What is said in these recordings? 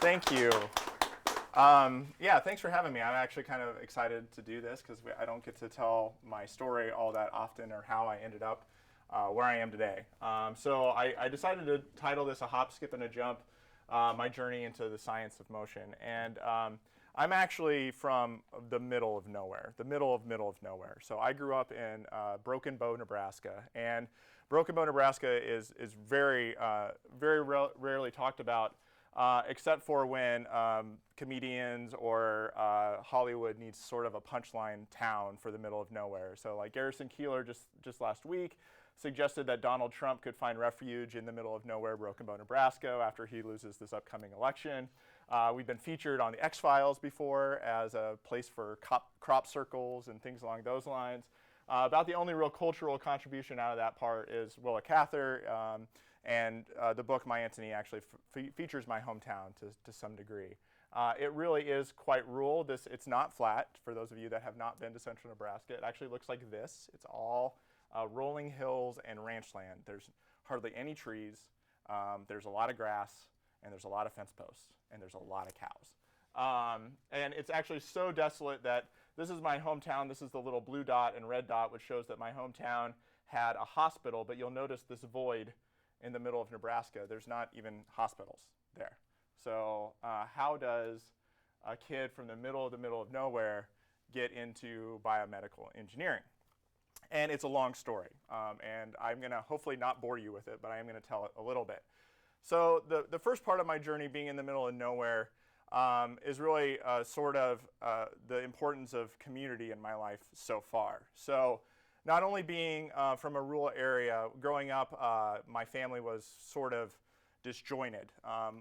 Thank you. Yeah, thanks for having me. I'm actually kind of excited to do this because I don't get to tell my story all that often or how I ended up where I am today. So I decided to title this A Hop, Skip, and a Jump, My Journey into the Science of Motion. And I'm actually from the middle of nowhere, the middle of nowhere. So I grew up in Broken Bow, Nebraska. And Broken Bow, Nebraska is very rarely talked about, except for when comedians or Hollywood needs sort of a punchline town for the middle of nowhere. So like Garrison Keillor just last week suggested that Donald Trump could find refuge in the middle of nowhere, Broken Bow, Nebraska, after he loses this upcoming election. We've been featured on the X-Files before as a place for crop circles and things along those lines. About the only real cultural contribution out of that part is Willa Cather, and the book My Antony actually features my hometown to some degree. It really is quite rural. It's not flat, for those of you that have not been to central Nebraska. It actually looks like this. It's all rolling hills and ranch land. There's hardly any trees. There's a lot of grass, and there's a lot of fence posts, and there's a lot of cows. And it's actually so desolate that this is my hometown. This is the little blue dot and red dot, which shows that my hometown had a hospital, but you'll notice this void in the middle of Nebraska. There's not even hospitals there. So how does a kid from the middle of nowhere get into biomedical engineering? And it's a long story, and I'm going to hopefully not bore you with it, but I am going to tell it a little bit. So the first part of my journey being in the middle of nowhere is really sort of the importance of community in my life so far. So not only being from a rural area, growing up, my family was sort of disjointed.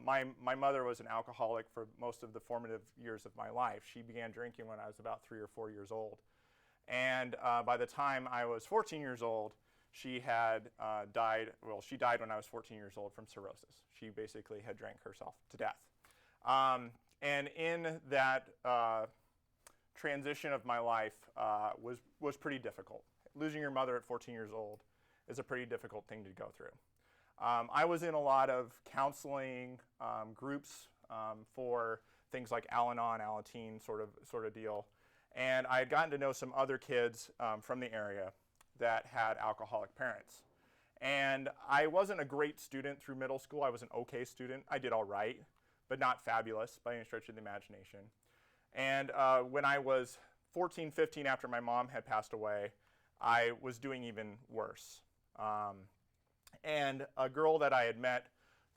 My mother was an alcoholic for most of the formative years of my life. She began drinking when I was about 3 or 4 years old. And by the time I was 14 years old, she had died. Well, she died when I was 14 years old from cirrhosis. She basically had drank herself to death. And in that transition of my life was pretty difficult. Losing your mother at 14 years old is a pretty difficult thing to go through. I was in a lot of counseling groups for things like Al-Anon, Alateen sort of deal. And I had gotten to know some other kids from the area that had alcoholic parents. And I wasn't a great student through middle school. I was an okay student. I did all right, but not fabulous by any stretch of the imagination. And when I was 14, 15, after my mom had passed away, I was doing even worse. And a girl that I had met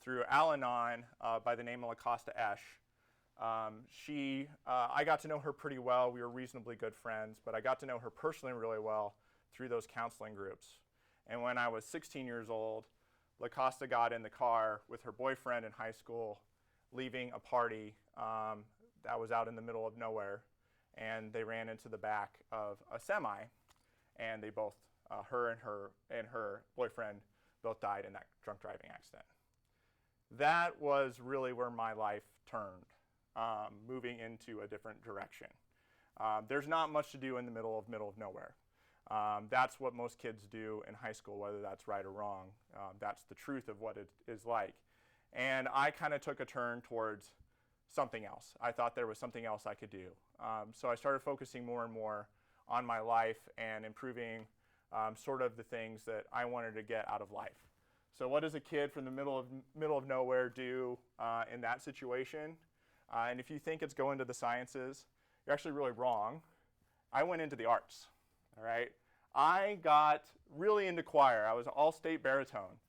through Al-Anon by the name of Lacosta Esch, I got to know her pretty well. We were reasonably good friends, but I got to know her personally really well through those counseling groups. And when I was 16 years old, Lacosta got in the car with her boyfriend in high school, leaving a party that was out in the middle of nowhere, and they ran into the back of a semi, and they both, her and her boyfriend, both died in that drunk driving accident. That was really where my life turned, moving into a different direction. There's not much to do in the middle of nowhere. That's what most kids do in high school, whether that's right or wrong. That's the truth of what it is like. And I kind of took a turn towards something else. I thought there was something else I could do. So I started focusing more and more on my life and improving sort of the things that I wanted to get out of life. So what does a kid from the middle of nowhere do in that situation? And if you think it's going to the sciences, you're actually really wrong. I went into the arts, all right? I got really into choir. I was an all-state baritone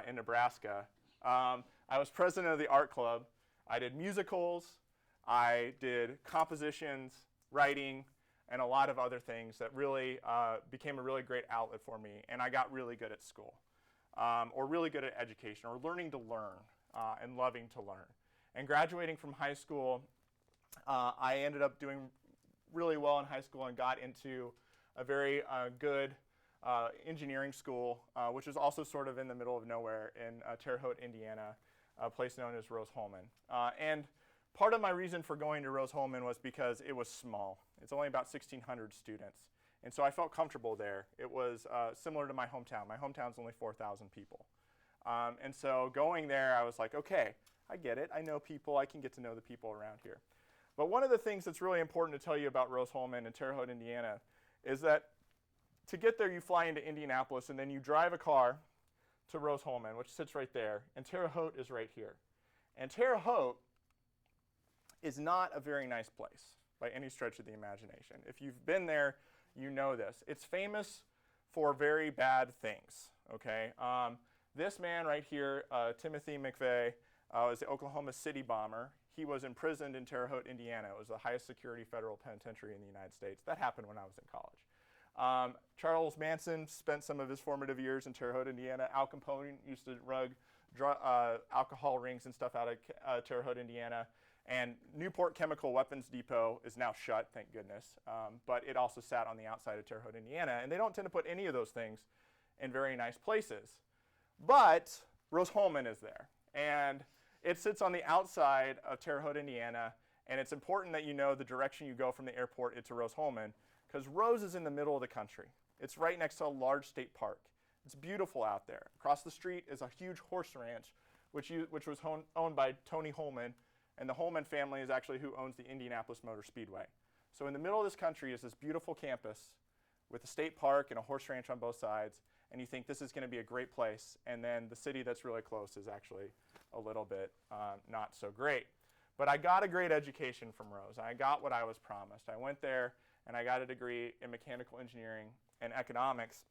in Nebraska. I was president of the art club. I did musicals. I did compositions, writing, and a lot of other things that really became a really great outlet for me. And I got really good at school, or really good at education, or learning to learn and loving to learn. And graduating from high school, I ended up doing really well in high school and got into a very good engineering school, which is also sort of in the middle of nowhere in Terre Haute, Indiana, a place known as Rose-Hulman. And part of my reason for going to Rose-Hulman was because it was small. It's only about 1,600 students. And so I felt comfortable there. It was similar to my hometown. My hometown's only 4,000 people. And so going there, I was like, okay, I get it. I know people. I can get to know the people around here. But one of the things that's really important to tell you about Rose-Hulman and Terre Haute, Indiana, is that to get there, you fly into Indianapolis, and then you drive a car to Rose-Hulman, which sits right there, and Terre Haute is right here. And Terre Haute is not a very nice place by any stretch of the imagination. If you've been there, you know this. It's famous for very bad things, okay? This man right here, Timothy McVeigh, was the Oklahoma City bomber. He was imprisoned in Terre Haute, Indiana. It was the highest security federal penitentiary in the United States. That happened when I was in college. Charles Manson spent some of his formative years in Terre Haute, Indiana. Al Capone used to rug alcohol rings and stuff out of Terre Haute, Indiana. And Newport Chemical Weapons Depot is now shut, thank goodness. But it also sat on the outside of Terre Haute, Indiana. And they don't tend to put any of those things in very nice places. But Rose-Hulman is there. And it sits on the outside of Terre Haute, Indiana. And it's important that you know the direction you go from the airport into Rose-Hulman, because Rose is in the middle of the country. It's right next to a large state park. It's beautiful out there. Across the street is a huge horse ranch, which was owned by Tony Holman. And the Holman family is actually who owns the Indianapolis Motor Speedway. So in the middle of this country is this beautiful campus with a state park and a horse ranch on both sides. And you think this is going to be a great place. And then the city that's really close is actually a little bit not so great. But I got a great education from Rose. I got what I was promised. I went there and I got a degree in mechanical engineering and economics.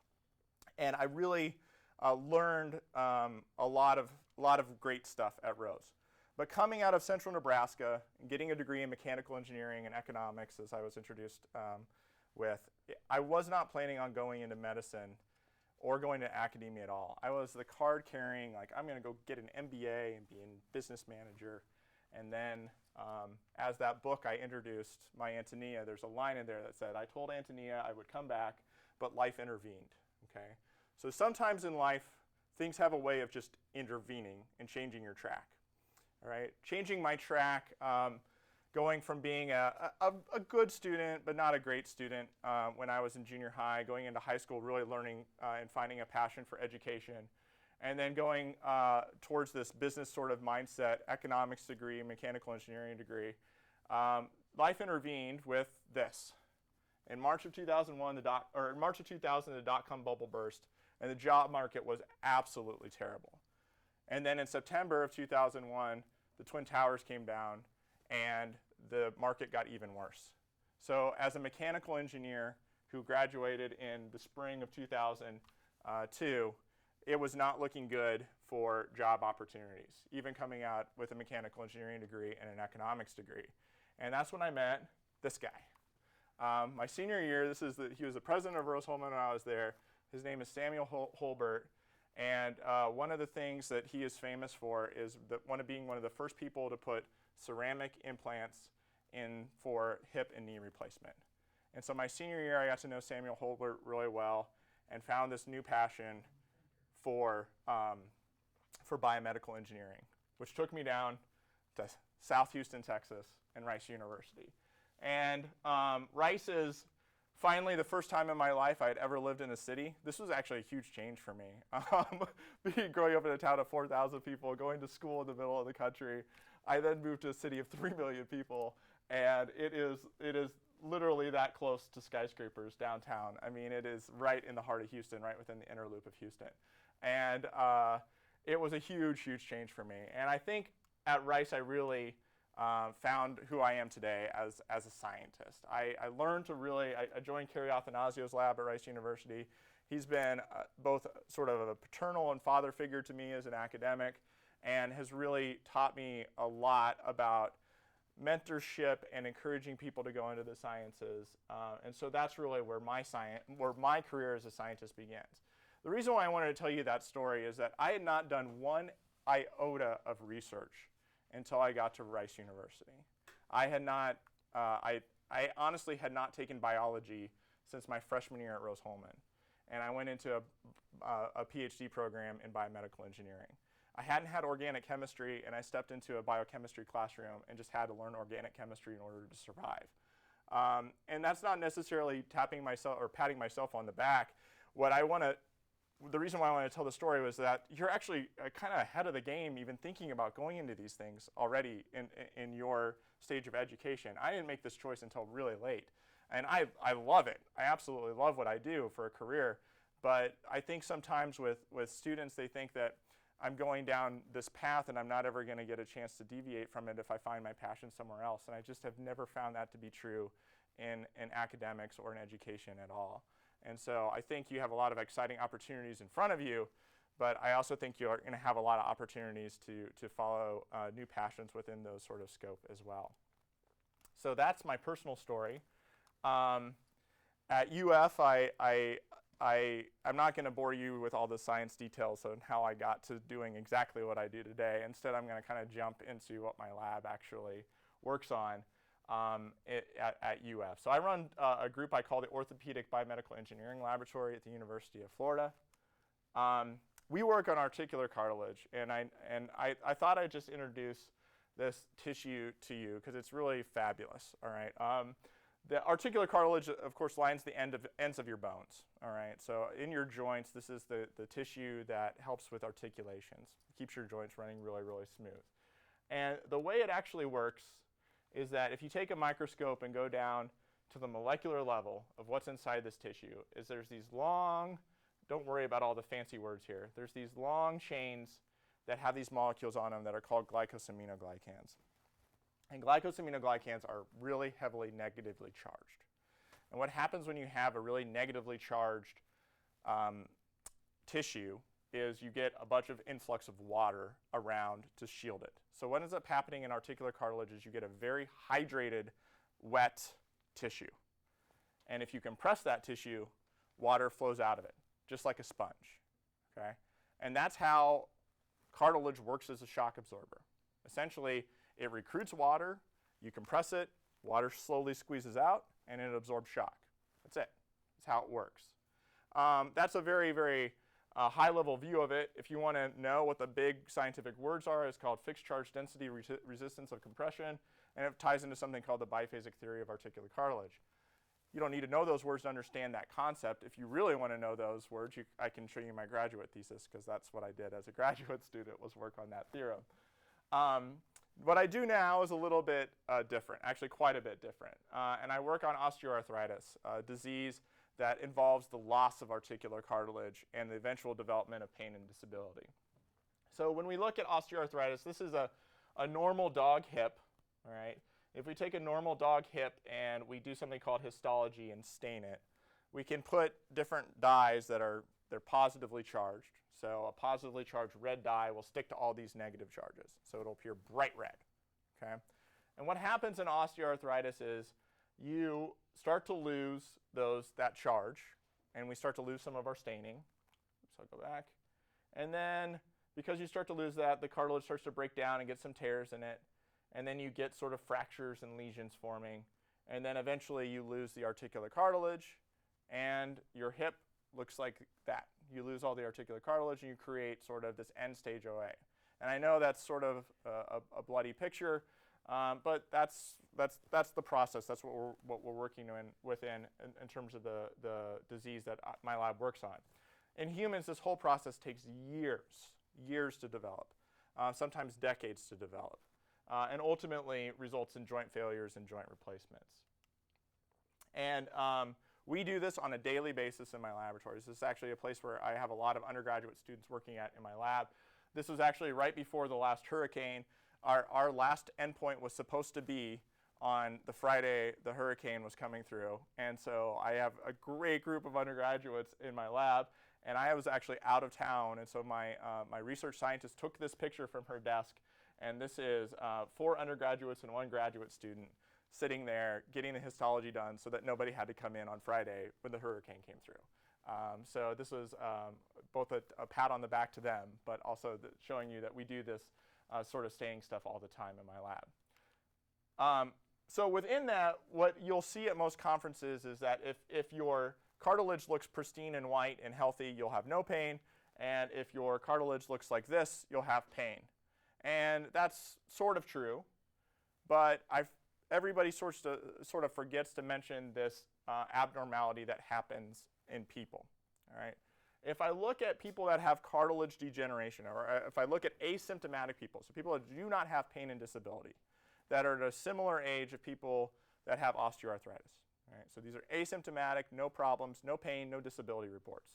And I really learned a lot of great stuff at Rose. But coming out of central Nebraska and getting a degree in mechanical engineering and economics, as I was introduced with, I was not planning on going into medicine or going to academia at all. I was the card carrying, like, I'm going to go get an MBA and be a business manager. And then as that book I introduced, my Antonia, there's a line in there that said, I told Antonia I would come back, but life intervened, okay? So sometimes in life, things have a way of just intervening and changing your track. All right, changing my track, going from being a good student but not a great student when I was in junior high, going into high school, really learning and finding a passion for education, and then going towards this business sort of mindset, economics degree, mechanical engineering degree. Life intervened with this. In March of 2001, the dot-com bubble burst, and the job market was absolutely terrible. And then in September of 2001, the Twin Towers came down and the market got even worse. So as a mechanical engineer who graduated in the spring of 2002, it was not looking good for job opportunities, even coming out with a mechanical engineering degree and an economics degree. And that's when I met this guy. My senior year, he was the president of Rose-Hulman when I was there. His name is Samuel Holbert. And one of the things that he is famous for is being one of the first people to put ceramic implants in for hip and knee replacement. And so my senior year, I got to know Samuel Holbert really well and found this new passion for biomedical engineering, which took me down to South Houston, Texas, and Rice University. And Rice is finally the first time in my life I had ever lived in a city. This was actually a huge change for me. Growing up in a town of 4,000 people, going to school in the middle of the country, I then moved to a city of 3 million people, and it is literally that close to skyscrapers downtown. I mean, it is right in the heart of Houston, right within the inner loop of Houston. And it was a huge, huge change for me. And I think at Rice I really found who I am today as a scientist. I learned to really, I joined Kerry Athanasiou's lab at Rice University. He's been both sort of a paternal and father figure to me as an academic, and has really taught me a lot about mentorship and encouraging people to go into the sciences. And so that's really where my career as a scientist begins. The reason why I wanted to tell you that story is that I had not done one iota of research until I got to Rice University. I honestly had not taken biology since my freshman year at Rose-Hulman. And I went into a Ph.D. program in biomedical engineering. I hadn't had organic chemistry, and I stepped into a biochemistry classroom and just had to learn organic chemistry in order to survive. And that's not necessarily patting myself on the back. What I want to the reason why I wanted to tell the story was that you're actually kind of ahead of the game even thinking about going into these things already in your stage of education. I didn't make this choice until really late. And I love it. I absolutely love what I do for a career. But I think sometimes with students, they think that I'm going down this path and I'm not ever going to get a chance to deviate from it if I find my passion somewhere else. And I just have never found that to be true in academics or in education at all. And so I think you have a lot of exciting opportunities in front of you, but I also think you're going to have a lot of opportunities to follow new passions within those sort of scope as well. So that's my personal story. At UF, I'm not going to bore you with all the science details on how I got to doing exactly what I do today. Instead, I'm going to kind of jump into what my lab actually works on at UF. So I run a group I call the Orthopedic Biomedical Engineering Laboratory at the University of Florida. We work on articular cartilage, and I thought I'd just introduce this tissue to you because it's really fabulous. All right. The articular cartilage, of course, lines the ends of your bones. All right. So in your joints, this is the tissue that helps with articulations. It keeps your joints running really, really smooth. And the way it actually works is that if you take a microscope and go down to the molecular level of what's inside this tissue, is there's these long, don't worry about all the fancy words here, there's these long chains that have these molecules on them that are called glycosaminoglycans. And glycosaminoglycans are really heavily negatively charged. And what happens when you have a really negatively charged tissue is you get a bunch of influx of water around to shield it. So what ends up happening in articular cartilage is you get a very hydrated, wet tissue. And if you compress that tissue, water flows out of it, just like a sponge. Okay? And that's how cartilage works as a shock absorber. Essentially, it recruits water, you compress it, water slowly squeezes out, and it absorbs shock. That's it. That's how it works. That's a very, very high-level view of it. If you want to know what the big scientific words are, it's called fixed charge density resistance of compression, and it ties into something called the biphasic theory of articular cartilage. You don't need to know those words to understand that concept. If you really want to know those words, I can show you my graduate thesis, because that's what I did as a graduate student, was work on that theorem. What I do now is a little bit different, actually quite a bit different. And I work on osteoarthritis, a disease that involves the loss of articular cartilage and the eventual development of pain and disability. So when we look at osteoarthritis, this is a normal dog hip, all right? If we take a normal dog hip and we do something called histology and stain it, we can put different dyes they're positively charged. So a positively charged red dye will stick to all these negative charges. So it'll appear bright red, okay? And what happens in osteoarthritis is you start to lose that charge, and we start to lose some of our staining. So I'll go back. And then because you start to lose that, the cartilage starts to break down and get some tears in it. And then you get sort of fractures and lesions forming. And then eventually you lose the articular cartilage, and your hip looks like that. You lose all the articular cartilage, and you create sort of this end-stage OA. And I know that's sort of a bloody picture, but that's the process. That's what we're working in terms of the disease that my lab works on. In humans, this whole process takes years to develop, sometimes decades to develop, and ultimately results in joint failures and joint replacements. And we do this on a daily basis in my laboratories. This is actually a place where I have a lot of undergraduate students working at in my lab. This was actually right before the last hurricane. Our last endpoint was supposed to be on the Friday the hurricane was coming through. And so I have a great group of undergraduates in my lab, and I was actually out of town. And so my research scientist took this picture from her desk, and this is 4 undergraduates and 1 graduate student sitting there getting the histology done so that nobody had to come in on Friday when the hurricane came through. So this was both a pat on the back to them, but also showing you that we do this sort of staining stuff all the time in my lab. So within that, what you'll see at most conferences is that if your cartilage looks pristine and white and healthy, you'll have no pain. And if your cartilage looks like this, you'll have pain. And that's sort of true, but everybody sort of forgets to mention this abnormality that happens in people, all right? if I look at people that have cartilage degeneration, or if I look at asymptomatic people, so people that do not have pain and disability, that are at a similar age of people that have osteoarthritis. Right? So these are asymptomatic, no problems, no pain, no disability reports.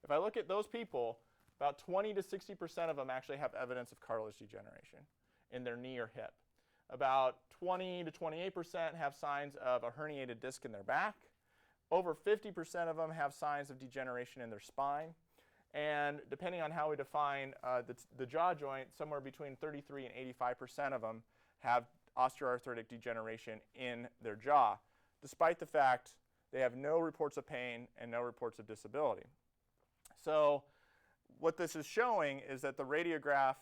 If I look at those people, about 20 to 60% of them actually have evidence of cartilage degeneration in their knee or hip. About 20 to 28% have signs of a herniated disc in their back. Over 50% of them have signs of degeneration in their spine. And depending on how we define the jaw joint, somewhere between 33 and 85% of them have osteoarthritic degeneration in their jaw, despite the fact they have no reports of pain and no reports of disability. So what this is showing is that the radiograph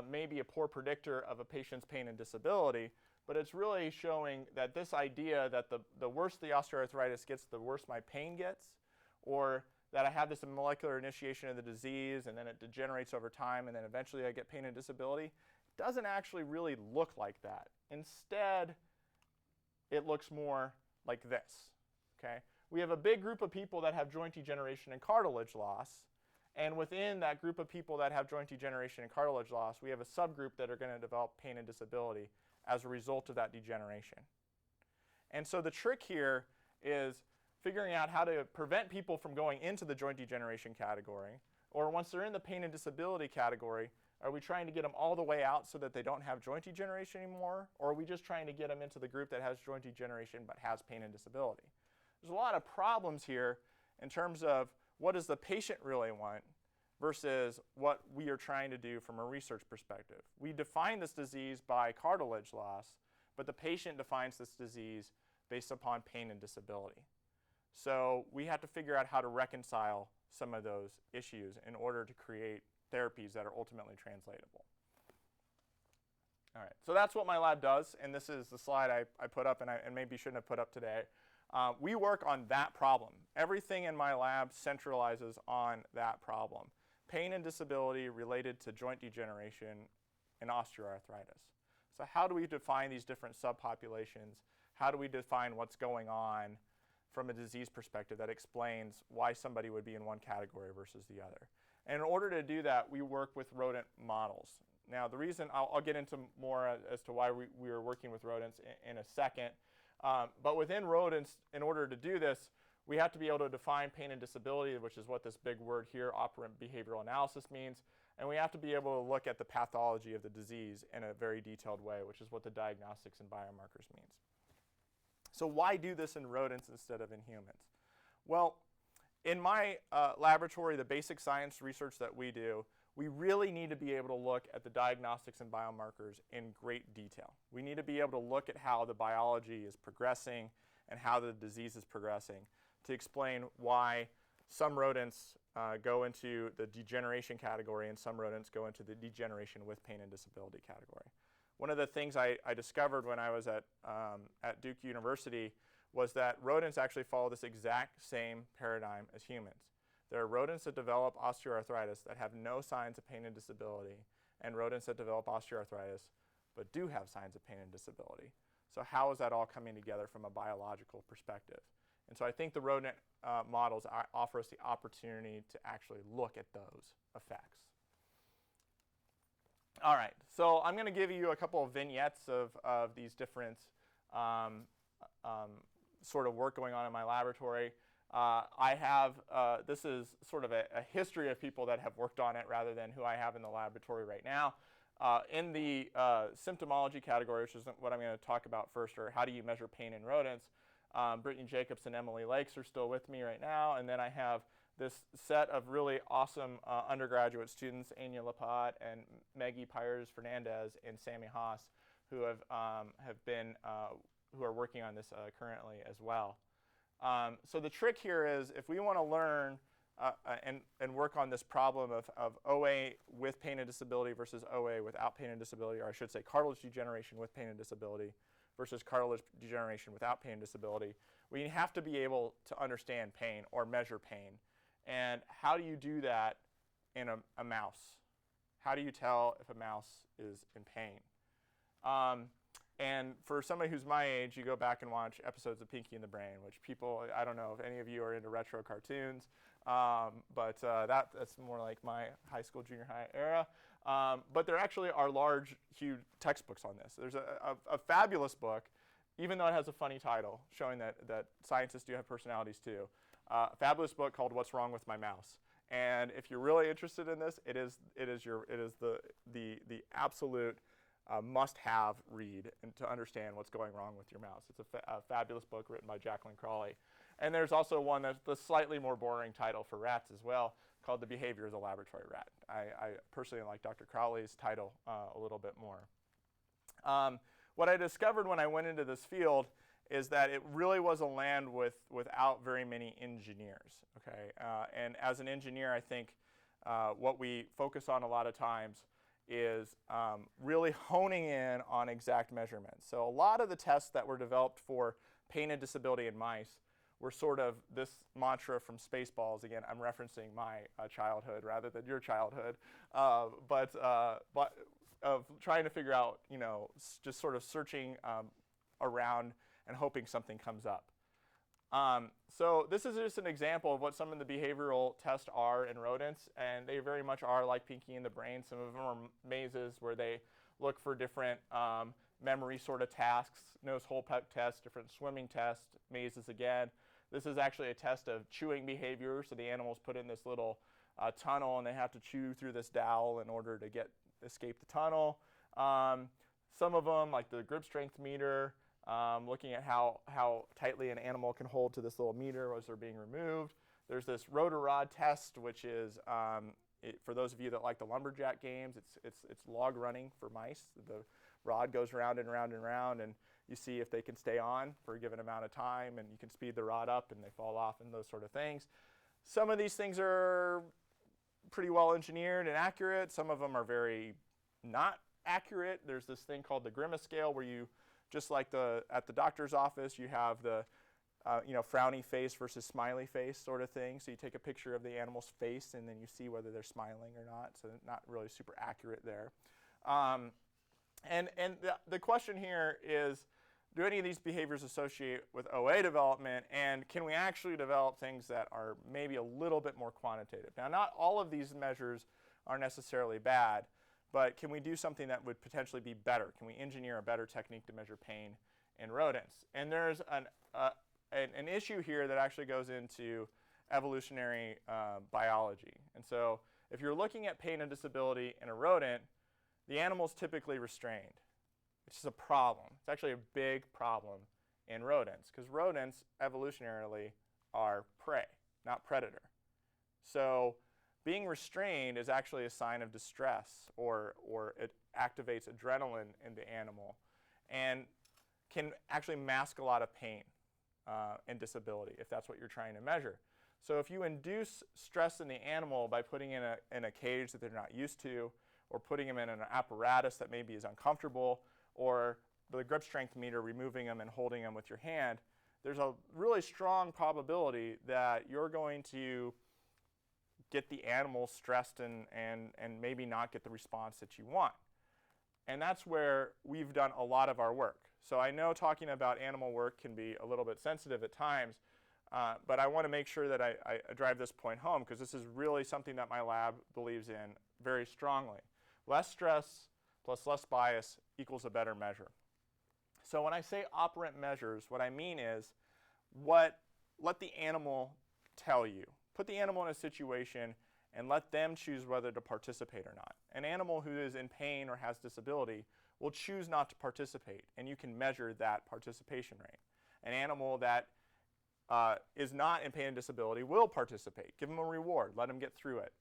may be a poor predictor of a patient's pain and disability, but it's really showing that this idea that the worse the osteoarthritis gets, the worse my pain gets, or that I have this molecular initiation of the disease and then it degenerates over time and then eventually I get pain and disability, doesn't actually really look like that. Instead, it looks more like this. Okay? We have a big group of people that have joint degeneration and cartilage loss, and within that group of people that have joint degeneration and cartilage loss, we have a subgroup that are going to develop pain and disability as a result of that degeneration. And so the trick here is figuring out how to prevent people from going into the joint degeneration category, or once they're in the pain and disability category, are we trying to get them all the way out so that they don't have joint degeneration anymore, or are we just trying to get them into the group that has joint degeneration but has pain and disability? There's a lot of problems here in terms of what does the patient really want versus what we are trying to do from a research perspective. We define this disease by cartilage loss, but the patient defines this disease based upon pain and disability. So we have to figure out how to reconcile some of those issues in order to create therapies that are ultimately translatable. All right, so that's what my lab does, and this is the slide I put up and maybe shouldn't have put up today. We work on that problem. Everything in my lab centralizes on that problem. Pain and disability related to joint degeneration and osteoarthritis. So how do we define these different subpopulations? How do we define what's going on from a disease perspective that explains why somebody would be in one category versus the other? And in order to do that, we work with rodent models. Now, the reason, I'll get into more as to why we are working with rodents in a second. But within rodents, in order to do this, we have to be able to define pain and disability, which is what this big word here, operant behavioral analysis, means. And we have to be able to look at the pathology of the disease in a very detailed way, which is what the diagnostics and biomarkers means. So why do this in rodents instead of in humans? Well, in my laboratory, the basic science research that we do, we really need to be able to look at the diagnostics and biomarkers in great detail. We need to be able to look at how the biology is progressing and how the disease is progressing to explain why some rodents go into the degeneration category and some rodents go into the degeneration with pain and disability category. One of the things I discovered when I was at Duke University was that rodents actually follow this exact same paradigm as humans. There are rodents that develop osteoarthritis that have no signs of pain and disability, and rodents that develop osteoarthritis but do have signs of pain and disability. So how is that all coming together from a biological perspective? And so I think the rodent models offer us the opportunity to actually look at those effects. All right, so I'm going to give you a couple of vignettes of these different sort of work going on in my laboratory. I have, this is sort of a history of people that have worked on it rather than who I have in the laboratory right now. In the symptomology category, which is what I'm going to talk about first, or how do you measure pain in rodents, Brittany Jacobs and Emily Lakes are still with me right now. And then I have this set of really awesome undergraduate students, Anya Lapat and Maggie Pyers-Fernandez and Sammy Haas, who who are working on this currently as well. So the trick here is, if we want to learn and work on this problem of OA with pain and disability versus OA without pain and disability, or I should say cartilage degeneration with pain and disability versus cartilage degeneration without pain and disability, we have to be able to understand pain or measure pain. And how do you do that in a mouse? How do you tell if a mouse is in pain? And for somebody who's my age, you go back and watch episodes of Pinky and the Brain, which people, I don't know if any of you are into retro cartoons, but that's more like my high school, junior high era. But there actually are large, huge textbooks on this. There's a fabulous book, even though it has a funny title, showing that scientists do have personalities too. A fabulous book called What's Wrong with My Mouse. And if you're really interested in this, it is the absolute must-have read and to understand what's going wrong with your mouse. It's a fabulous book written by Jacqueline Crawley. And there's also one that's the slightly more boring title for rats as well, called The Behavior of the Laboratory Rat. I personally like Dr. Crowley's title a little bit more. What I discovered when I went into this field is that it really was a land without very many engineers. Okay, and as an engineer, I think what we focus on a lot of times is really honing in on exact measurements. So a lot of the tests that were developed for pain and disability in mice were sort of this mantra from Spaceballs. Again, I'm referencing my childhood rather than your childhood, but of trying to figure out, just sort of searching around and hoping something comes up. So this is just an example of what some of the behavioral tests are in rodents, and they very much are like Pinky and the Brain. Some of them are mazes where they look for different memory sort of tasks, nose hole peck test, different swimming tests, mazes again. This is actually a test of chewing behavior, so the animals put in this little tunnel and they have to chew through this dowel in order to escape the tunnel. Some of them, like the grip strength meter, looking at how tightly an animal can hold to this little meter as they're being removed. There's this rotor rod test, which is, for those of you that like the lumberjack games, it's log running for mice. The rod goes round and round and round, and you see if they can stay on for a given amount of time, and you can speed the rod up and they fall off and those sort of things. Some of these things are pretty well engineered and accurate. Some of them are very not accurate. There's this thing called the Grimace scale where you, just like at the doctor's office, you have the frowny face versus smiley face sort of thing. So you take a picture of the animal's face and then you see whether they're smiling or not. So not really super accurate there. And the question here is, do any of these behaviors associate with OA development, and can we actually develop things that are maybe a little bit more quantitative? Now, not all of these measures are necessarily bad, but can we do something that would potentially be better? Can we engineer a better technique to measure pain in rodents? And there's an issue here that actually goes into evolutionary biology. And so if you're looking at pain and disability in a rodent, the animal's typically restrained. It's just a problem. It's actually a big problem in rodents, because rodents evolutionarily are prey, not predator. So being restrained is actually a sign of distress, or it activates adrenaline in the animal and can actually mask a lot of pain and disability if that's what you're trying to measure. So if you induce stress in the animal by putting in a cage that they're not used to, or putting them in an apparatus that maybe is uncomfortable, or the grip strength meter, removing them and holding them with your hand, there's a really strong probability that you're going to get the animal stressed and maybe not get the response that you want. And that's where we've done a lot of our work. So I know talking about animal work can be a little bit sensitive at times, but I want to make sure that I drive this point home, because this is really something that my lab believes in very strongly. Less stress plus less bias equals a better measure. So when I say operant measures, what I mean is let the animal tell you. Put the animal in a situation and let them choose whether to participate or not. An animal who is in pain or has disability will choose not to participate, and you can measure that participation rate. An animal that is not in pain and disability will participate. Give them a reward, let them get through it,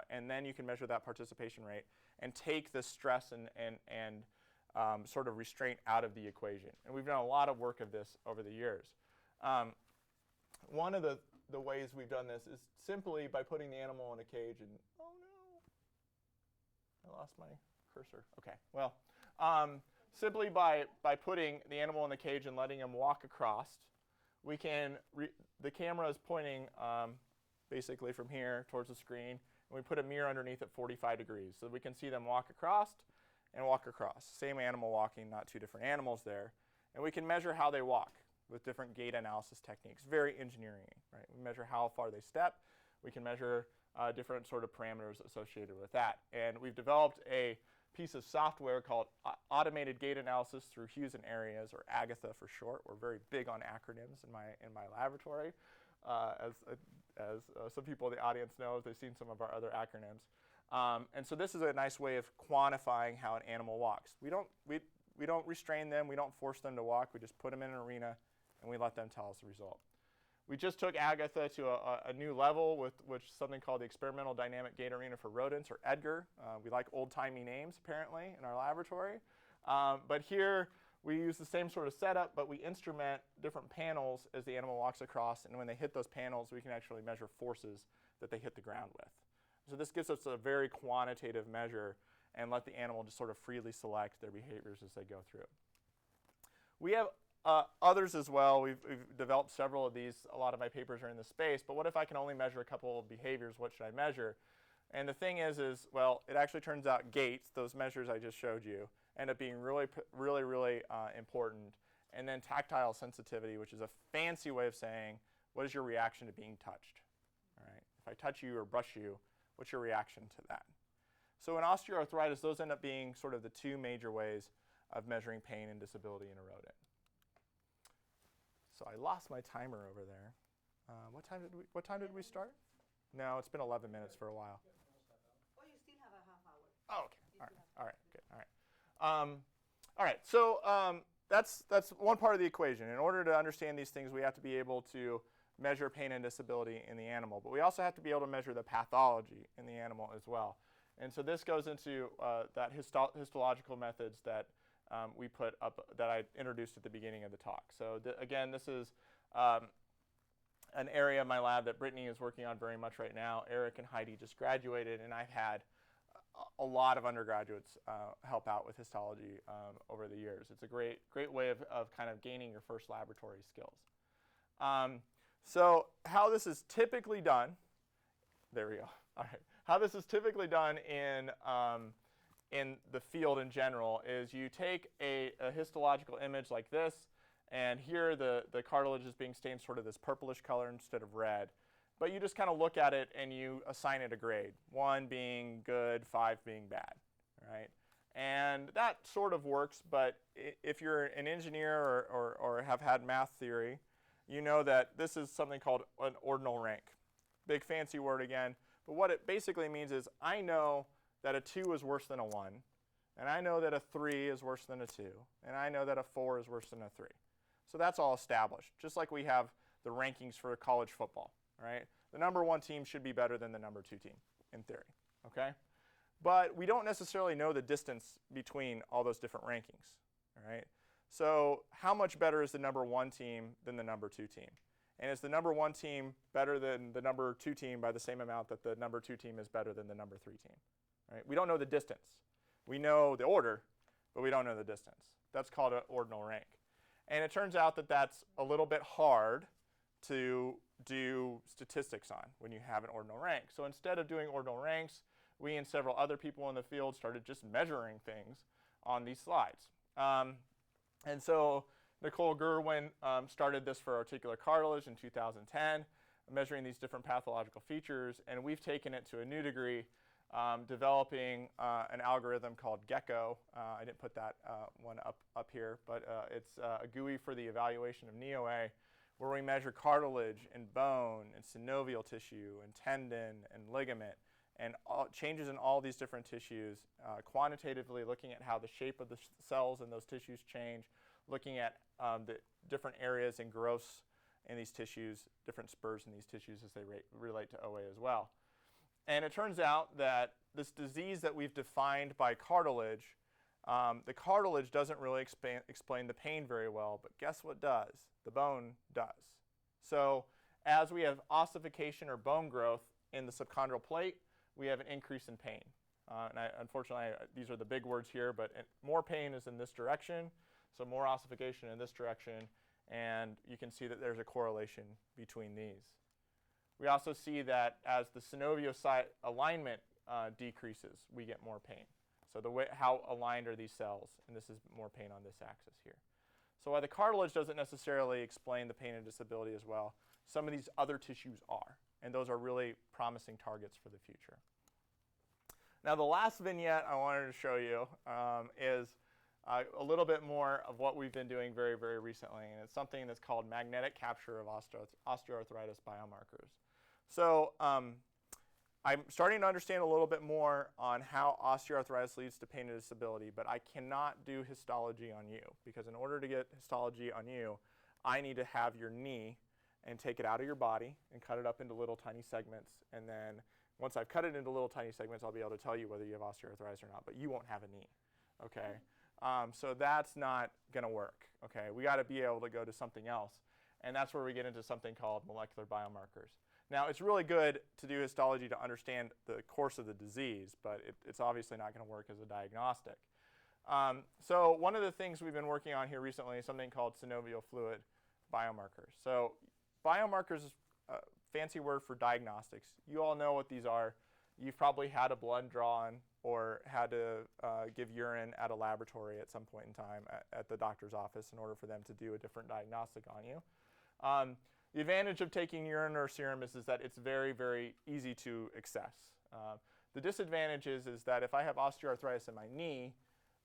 and then you can measure that participation rate and take the stress and sort of restraint out of the equation. And we've done a lot of work of this over the years. One of the ways we've done this is simply by putting the animal in a cage and, oh no, I lost my cursor. Okay, well, simply by putting the animal in the cage and letting him walk across, we can, the camera is pointing basically from here towards the screen, and we put a mirror underneath at 45 degrees. So we can see them walk across, and walk across. Same animal walking, not two different animals there. And we can measure how they walk with different gait analysis techniques. Very engineering, right? We measure how far they step. We can measure different sort of parameters associated with that. And we've developed a piece of software called Automated Gait Analysis through Hues and Areas, or AGATHA for short. We're very big on acronyms in my laboratory. As some people in the audience know, they've seen some of our other acronyms. And so this is a nice way of quantifying how an animal walks. We don't restrain them. We don't force them to walk. We just put them in an arena, and we let them tell us the result. We just took AGATHA to a new level with something called the Experimental Dynamic Gait Arena for Rodents, or EDGAR. We like old-timey names, apparently, in our laboratory. But here, we use the same sort of setup, but we instrument different panels as the animal walks across. And when they hit those panels, we can actually measure forces that they hit the ground with. So this gives us a very quantitative measure and let the animal just sort of freely select their behaviors as they go through. We have others as well. We've developed several of these. A lot of my papers are in this space. But what if I can only measure a couple of behaviors? What should I measure? And the thing is, well, it actually turns out gaits, those measures I just showed you, end up being really important. And then tactile sensitivity, which is a fancy way of saying, what is your reaction to being touched? All right. If I touch you or brush you, what's your reaction to that? So in osteoarthritis, those end up being sort of the two major ways of measuring pain and disability in a rodent. So I lost my timer over there. What time did we start? No, it's been 11 minutes for a while. Oh, you still have a half hour. Oh, okay. All right. Good. All right. So that's one part of the equation. In order to understand these things, we have to be able to measure pain and disability in the animal, but we also have to be able to measure the pathology in the animal as well. And so this goes into that histological methods that we put up, that I introduced at the beginning of the talk. So again, this is an area of my lab that Brittany is working on very much right now. Eric and Heidi just graduated, and I've had a lot of undergraduates help out with histology over the years. It's a great way of kind of gaining your first laboratory skills. So how this is typically done, there we go. All right. How this is typically done in the field in general is you take a histological image like this, and here the cartilage is being stained sort of this purplish color instead of red. But you just kind of look at it and you assign it a grade, 1 being good, 5 being bad, right? And that sort of works, but if you're an engineer or have had math theory, you know that this is something called an ordinal rank. Big fancy word again, but what it basically means is I know that a 2 is worse than a 1, and I know that a 3 is worse than a 2, and I know that a 4 is worse than a 3. So that's all established, just like we have the rankings for college football, right? The number 1 team should be better than the number 2 team, in theory, okay? But we don't necessarily know the distance between all those different rankings, all right? So how much better is the number 1 team than the number 2 team? And is the number 1 team better than the number 2 team by the same amount that the number 2 team is better than the number 3 team? Right? We don't know the distance. We know the order, but we don't know the distance. That's called an ordinal rank. And it turns out that that's a little bit hard to do statistics on when you have an ordinal rank. So instead of doing ordinal ranks, we and several other people in the field started just measuring things on these slides. And so Nicole Gerwin started this for articular cartilage in 2010, measuring these different pathological features, and we've taken it to a new degree, developing an algorithm called Gecko. I didn't put that one up here, but it's a GUI for the evaluation of NEOA, where we measure cartilage and bone and synovial tissue and tendon and ligament and changes in all these different tissues, quantitatively looking at how the shape of the cells in those tissues change, looking at the different areas and growths in these tissues, different spurs in these tissues as they relate to OA as well. And it turns out that this disease that we've defined by cartilage, the cartilage doesn't really explain the pain very well, but guess what does? The bone does. So as we have ossification or bone growth in the subchondral plate, we have an increase in pain. Unfortunately, these are the big words here, but more pain is in this direction, so more ossification in this direction, and you can see that there's a correlation between these. We also see that as the synoviocyte alignment decreases, we get more pain. So the way, how aligned are these cells? And this is more pain on this axis here. So while the cartilage doesn't necessarily explain the pain and disability as well, some of these other tissues are. And those are really promising targets for the future. Now the last vignette I wanted to show you is a little bit more of what we've been doing very, very recently. And it's something that's called magnetic capture of osteoarthritis biomarkers. So I'm starting to understand a little bit more on how osteoarthritis leads to pain and disability, but I cannot do histology on you, because in order to get histology on you, I need to have your knee and take it out of your body and cut it up into little tiny segments. And then once I've cut it into little tiny segments, I'll be able to tell you whether you have osteoarthritis or not, but you won't have a knee, okay? So that's not gonna work, okay? We gotta be able to go to something else, and that's where we get into something called molecular biomarkers. Now, it's really good to do histology to understand the course of the disease, but it's obviously not gonna work as a diagnostic. So one of the things we've been working on here recently is something called synovial fluid biomarkers. So biomarkers is a fancy word for diagnostics. You all know what these are. You've probably had a blood drawn or had to give urine at a laboratory at some point in time at the doctor's office in order for them to do a different diagnostic on you. The advantage of taking urine or serum is that it's very, very easy to access. The disadvantage is that if I have osteoarthritis in my knee,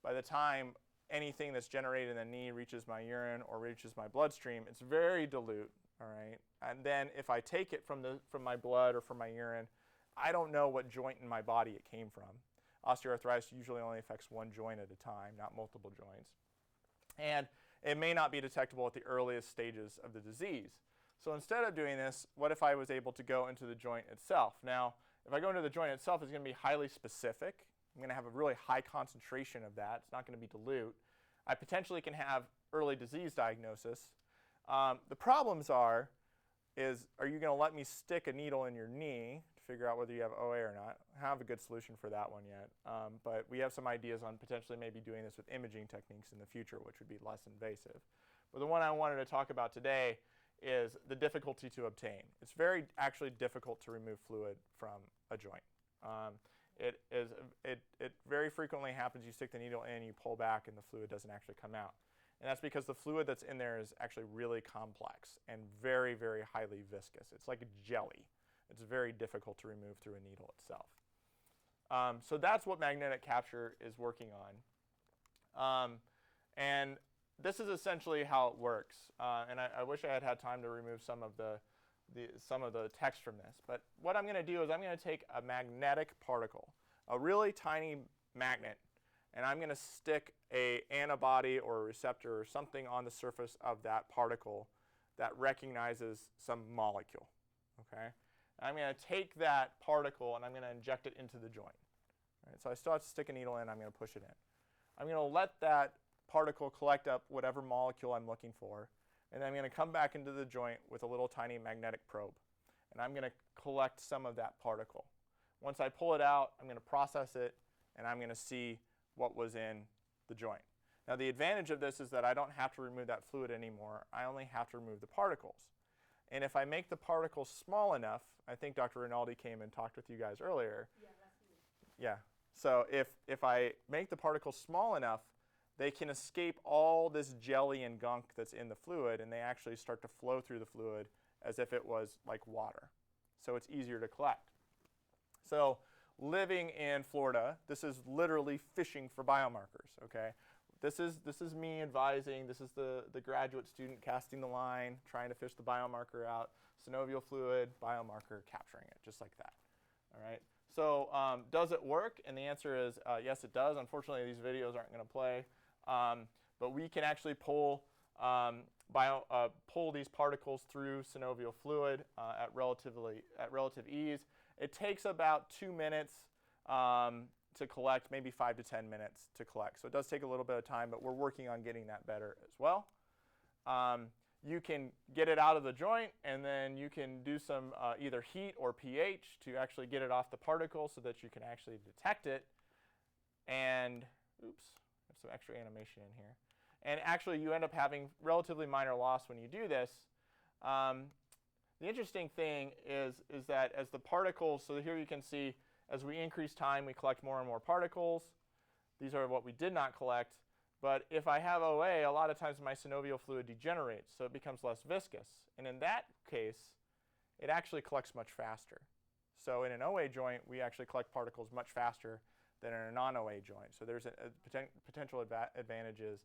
by the time anything that's generated in the knee reaches my urine or reaches my bloodstream, it's very dilute, all right? And then if I take it from my blood or from my urine, I don't know what joint in my body it came from. Osteoarthritis usually only affects one joint at a time, not multiple joints. And it may not be detectable at the earliest stages of the disease. So instead of doing this, what if I was able to go into the joint itself? Now, if I go into the joint itself, it's going to be highly specific. I'm going to have a really high concentration of that. It's not going to be dilute. I potentially can have early disease diagnosis. The problems are you going to let me stick a needle in your knee to figure out whether you have OA or not? I don't have a good solution for that one yet. But we have some ideas on potentially maybe doing this with imaging techniques in the future, which would be less invasive. But the one I wanted to talk about today is the difficulty to obtain. It's very actually difficult to remove fluid from a joint. It very frequently happens, you stick the needle in, you pull back, and the fluid doesn't actually come out. And that's because the fluid that's in there is actually really complex and very, very highly viscous. It's like a jelly. It's very difficult to remove through a needle itself. So that's what magnetic capture is working on. And this is essentially how it works. And I wish I had had time to remove some of the text from this. But what I'm going to do is I'm going to take a magnetic particle, a really tiny magnet, and I'm going to stick an antibody or a receptor or something on the surface of that particle that recognizes some molecule. Okay? And I'm going to take that particle and I'm going to inject it into the joint. All right, so I still have to stick a needle in, I'm going to push it in. I'm going to let that particle collect up whatever molecule I'm looking for, and then I'm going to come back into the joint with a little tiny magnetic probe, and I'm going to collect some of that particle. Once I pull it out, I'm going to process it, and I'm going to see what was in the joint. Now the advantage of this is that I don't have to remove that fluid anymore. I only have to remove the particles. And if I make the particles small enough, I think Dr. Rinaldi came and talked with you guys earlier. Yeah, that's me. Yeah. So if I make the particles small enough, they can escape all this jelly and gunk that's in the fluid, and they actually start to flow through the fluid as if it was like water. So it's easier to collect. So living in Florida, this is literally fishing for biomarkers, okay? This is me advising. This is the graduate student casting the line, trying to fish the biomarker out. Synovial fluid, biomarker, capturing it, just like that, all right? So does it work? And the answer is yes, it does. Unfortunately, these videos aren't going to play. But we can actually pull these particles through synovial fluid at relative ease. It takes about 2 minutes to collect, maybe 5 to 10 minutes to collect. So it does take a little bit of time, but we're working on getting that better as well. You can get it out of the joint, and then you can do some either heat or pH to actually get it off the particle so that you can actually detect it. And, oops, I have some extra animation in here. And actually, you end up having relatively minor loss when you do this. The interesting thing is that as the particles, so here you can see, as we increase time, we collect more and more particles. These are what we did not collect. But if I have OA, a lot of times my synovial fluid degenerates, so it becomes less viscous. And in that case, it actually collects much faster. So in an OA joint, we actually collect particles much faster than in a non-OA joint. So there's potential advantages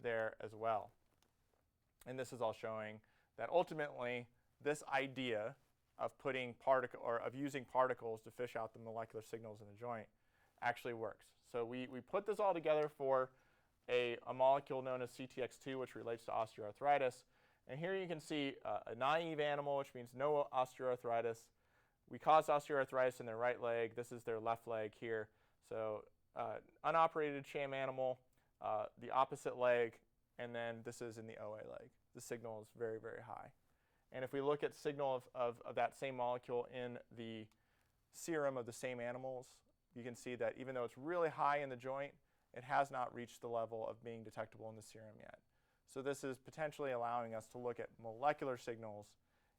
there as well. And this is all showing that ultimately this idea of using particles to fish out the molecular signals in the joint actually works. So we put this all together for a molecule known as CTX2, which relates to osteoarthritis. And here you can see a naive animal, which means no osteoarthritis. We caused osteoarthritis in their right leg. This is their left leg here. So unoperated sham animal, the opposite leg, and then this is in the OA leg. The signal is very, very high. And if we look at signal of that same molecule in the serum of the same animals, you can see that even though it's really high in the joint, it has not reached the level of being detectable in the serum yet. So this is potentially allowing us to look at molecular signals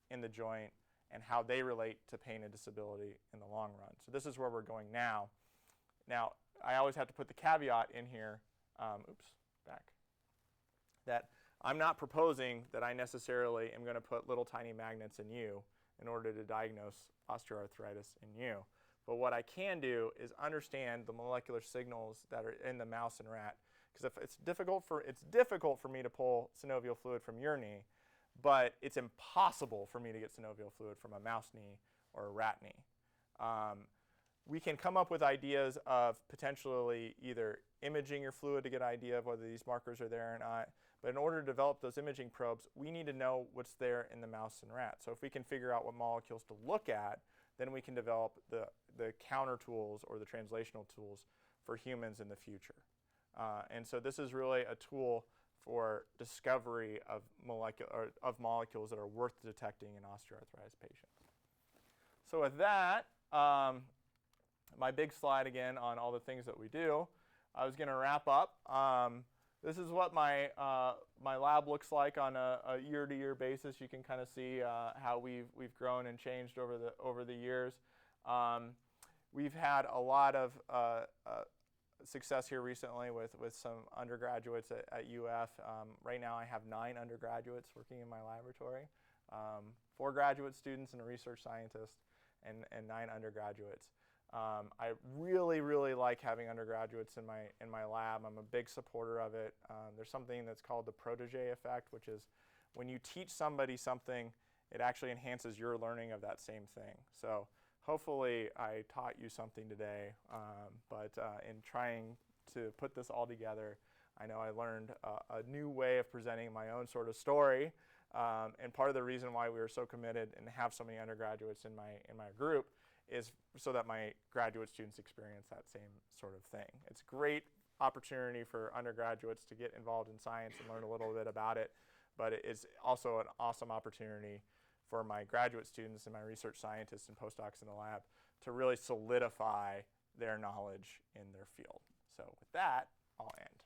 in the joint and how they relate to pain and disability in the long run. So this is where we're going now. Now, I always have to put the caveat in here, that I'm not proposing that I necessarily am going to put little tiny magnets in you in order to diagnose osteoarthritis in you. But what I can do is understand the molecular signals that are in the mouse and rat. Because if it's difficult for me to pull synovial fluid from your knee, but it's impossible for me to get synovial fluid from a mouse knee or a rat knee. We can come up with ideas of potentially either imaging your fluid to get an idea of whether these markers are there or not. But in order to develop those imaging probes, we need to know what's there in the mouse and rat. So if we can figure out what molecules to look at, then we can develop the counter tools or the translational tools for humans in the future. And so this is really a tool for discovery of molecules that are worth detecting in osteoarthritis patients. So with that, my big slide again on all the things that we do, I was going to wrap up. This is what my lab looks like on a year-to-year basis. You can kind of see how we've grown and changed over the years. We've had a lot of success here recently with some undergraduates at UF. Right now I have 9 undergraduates working in my laboratory, 4 graduate students and a research scientist, and 9 undergraduates. I really, really like having undergraduates in my lab. I'm a big supporter of it. There's something that's called the protege effect, which is when you teach somebody something, it actually enhances your learning of that same thing. So hopefully I taught you something today, but in trying to put this all together, I know I learned a new way of presenting my own sort of story. And part of the reason why we were so committed and have so many undergraduates in my group is so that my graduate students experience that same sort of thing. It's a great opportunity for undergraduates to get involved in science and learn a little bit about it, but it is also an awesome opportunity for my graduate students and my research scientists and postdocs in the lab to really solidify their knowledge in their field. So with that, I'll end.